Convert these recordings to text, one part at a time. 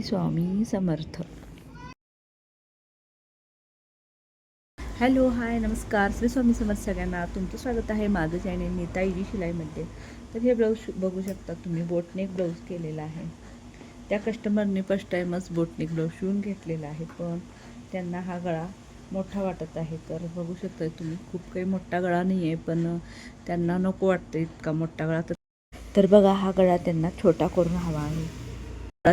Swami Samarth. Hello, हाय, नमस्कार. श्री स्वामी समर्थ सगळ्यांना. तुमचं स्वागत आहे माझं चॅनेल नीताईजी शिलाईमध्ये. तर हे ब्लाऊज बघू शकता तुम्ही, बोटनेक ब्लाऊज केलेला आहे. त्या कस्टमरने फर्स्ट टाईमच बोटनेक ब्लाऊज शिवून घेतलेला आहे, पण त्यांना हा गळा मोठा वाटत आहे. तर बघू शकता तुम्ही, खूप काही मोठा गळा नाही आहे, पण त्यांना नको वाटतं इतका मोठा गळा. तर बघा, हा गळा त्यांना छोटा करून हवा आहे.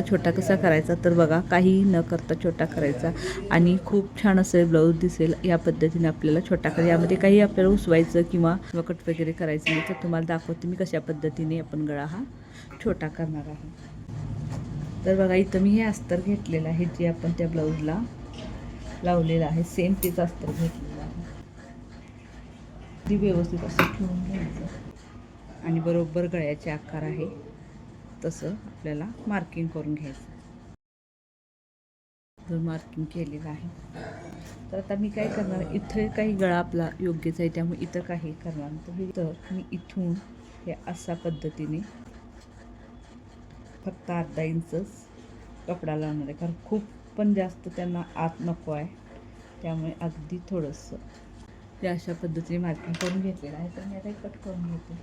छोटा कसा करायचा, तर बघा, काही न करता छोटा करायचा आणि खूप छान असं ब्लाऊज दिसेल. या पद्धतीने आपल्याला छोटा करायचा. यामध्ये काही आपल्याला उसवायचं किंवा कट वगैरे करायचं नाही. तर तुम्हाला दाखवते मी कशा पद्धतीने आपण गळा हा छोटा करणार आहे. तर बघा, इथं मी हे अस्तर घेतलेलं आहे, जे आपण त्या ब्लाऊजला लावलेलं आहे. सेम तेच अस्तर घेतलेलं आहे. ती व्यवस्थित असं ठेवून घ्यायचं आणि बरोबर गळ्याचे आकार आहे तसं आपल्याला मार्किंग करून घ्यायचं. मार्किंग केलेलं आहे. तर आता मी काय करणार, इथं काही गळा आपला योग्यच आहे, त्यामुळे इथं काही करणार. तर मी इथून हे अशा पद्धतीने फक्त अर्धा इंचच कपडा लावणार आहे, कारण खूप पण जास्त त्यांना आत नको आहे. त्यामुळे अगदी थोडंसं हे अशा पद्धतीने मार्किंग करून घेतलेलं आहे. तर मी आता कट करून घेते.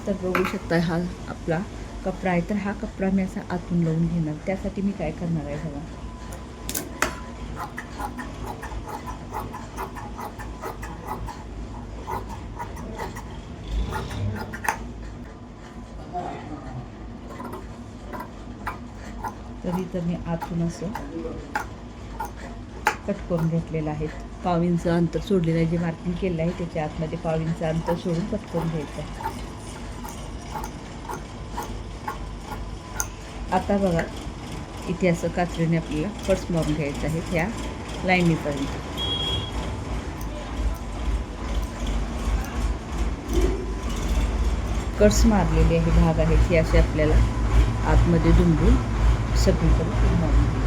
तर बघू शकता, हा आपला कपडा आहे. तर हा कपडा मी असा आतून लावून घेणार. त्यासाठी मी काय करणार आहे बघा, तरी तर मी आतून असं कट करून घेतलेलं आहे. पाव इंच अंतर सोडलेलं आहे, जे मार्किंग केलेलं आहे त्याच्या आतमध्ये पाव इंच अंतर सोडून कट करून घ्यायचं आहे. आता बघा, इथे असं कात्रीने आपल्याला कट्स मारून घ्यायचं आहे ह्या लाईनीपर्यंत. कट्स मारलेले आहे भाग आहेत हे असे आपल्याला आतमध्ये दुमडून सगळीकडे मारून घ्यायचे.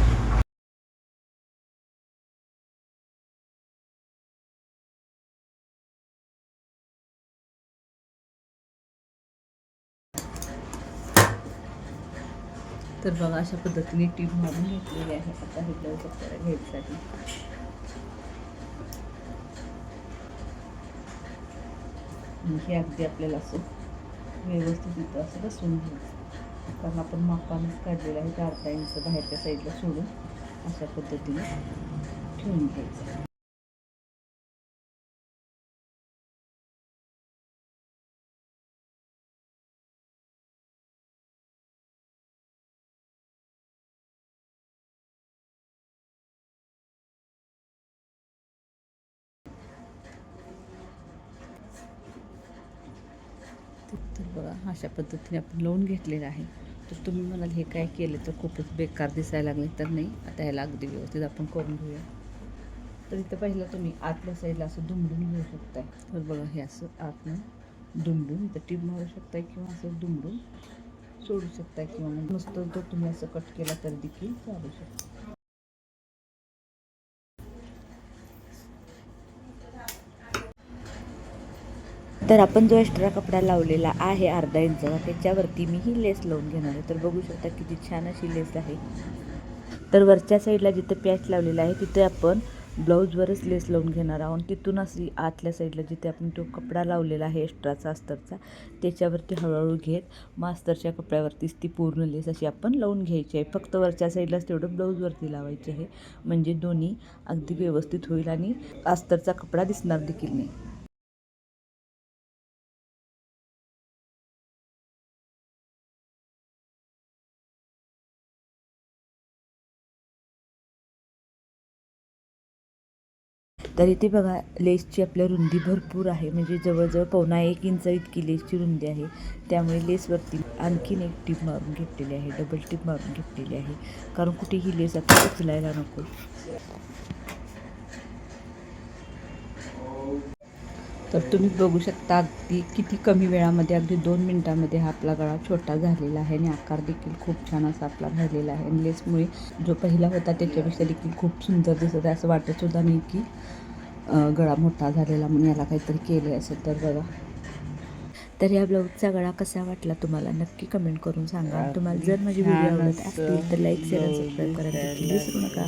तर बघा, अशा पद्धतीने टीप मारून घेतलेली आहे. आता हे ब्लाऊज आपल्याला घ्यायसाठी हे अगदी आपल्याला असं व्यवस्थित इथं असं बसवून घ्यायचं, कारण आपण मापानेच काढलेलं आहे. तर अर्धा इंच बाहेरच्या साईडला सोडून अशा पद्धतीने ठेवून घ्यायचं. तर बघा, अशा पद्धतीने आपण लावून घेतलेलं आहे. तर तुम्ही म्हणाल हे काय केलं तर खूपच बेकार दिसायला लागले, तर नाही, आता ह्याला अगदी व्यवस्थित आपण करून घेऊया. तर इथं पहिलं तुम्ही आतल्या साईडला असं दुमडून घेऊ शकताय. तर बघा, हे असं आतनं दुमडून इथं टीप मारू शकताय किंवा असं दुमडून सोडू शकताय, किंवा मग नुसतं जर तुम्ही असं कट केला तर देखील चालू शकतो. तर आपण जो एक्स्ट्रा कपडा लावलेला आहे अर्धा इंचाचा, त्याच्यावरती मी ही लेस लावून घेणार आहे. तर बघू शकता किती छान अशी लेस आहे. तर वरच्या साईडला जिथे पॅच लावलेला आहे तिथे आपण ब्लाऊजवरच लेस लावून घेणार आहोत. तिथून अशी आतल्या साईडला जिथे आपण तो कपडा लावलेला आहे एक्स्ट्राचा अस्तरचा, त्याच्यावरती हळूहळू घेत मास्तरच्या कपड्यावरतीच ती पूर्ण लेस अशी आपण लावून घ्यायची आहे. फक्त वरच्या साईडलाच तेवढं ब्लाऊजवरती लावायचे आहे, म्हणजे दोन्ही अगदी व्यवस्थित होईल आणि अस्तरचा कपडा दिसणार देखील नाही. तर इथे बघा, लेसची आपल्या रुंदी भरपूर आहे, म्हणजे जवळजवळ 1.25 इंच इतकी लेसची रुंदी आहे. त्यामुळे लेसवरती आणखीन एक टीप मारून घेतलेली आहे, डबल टीप मारून घेतलेली आहे, कारण कुठेही लेस आता उचलायला नको. तर तुम्ही बघू शकता, अगदी किती कमी वेळामध्ये, अगदी 2 मिनिटांमध्ये हा आपला गळा छोटा झालेला आहे आणि आकार देखील खूप छान असा आपला राहिलेला आहे. आणि लेसमुळे जो पहिला होता त्याच्यापेक्षा देखील खूप सुंदर दिसत आहे. असं वाटत सुद्धा नाही की गळा मोठा झालेला म्हणून याला काहीतरी केलं असेल तर बघा. तर या ब्लाऊजचा गळा कसा वाटला तुम्हाला नक्की कमेंट करून सांगा. तुम्हाला जर माझे व्हिडिओ आवडत असतील तर लाईक शेअर आणि सबस्क्राईब करायला देखील विसरू नका.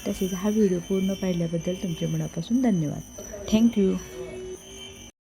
तसेच हा व्हिडिओ पूर्ण पाहिल्याबद्दल तुमच्या मनापासून धन्यवाद. थँक्यू.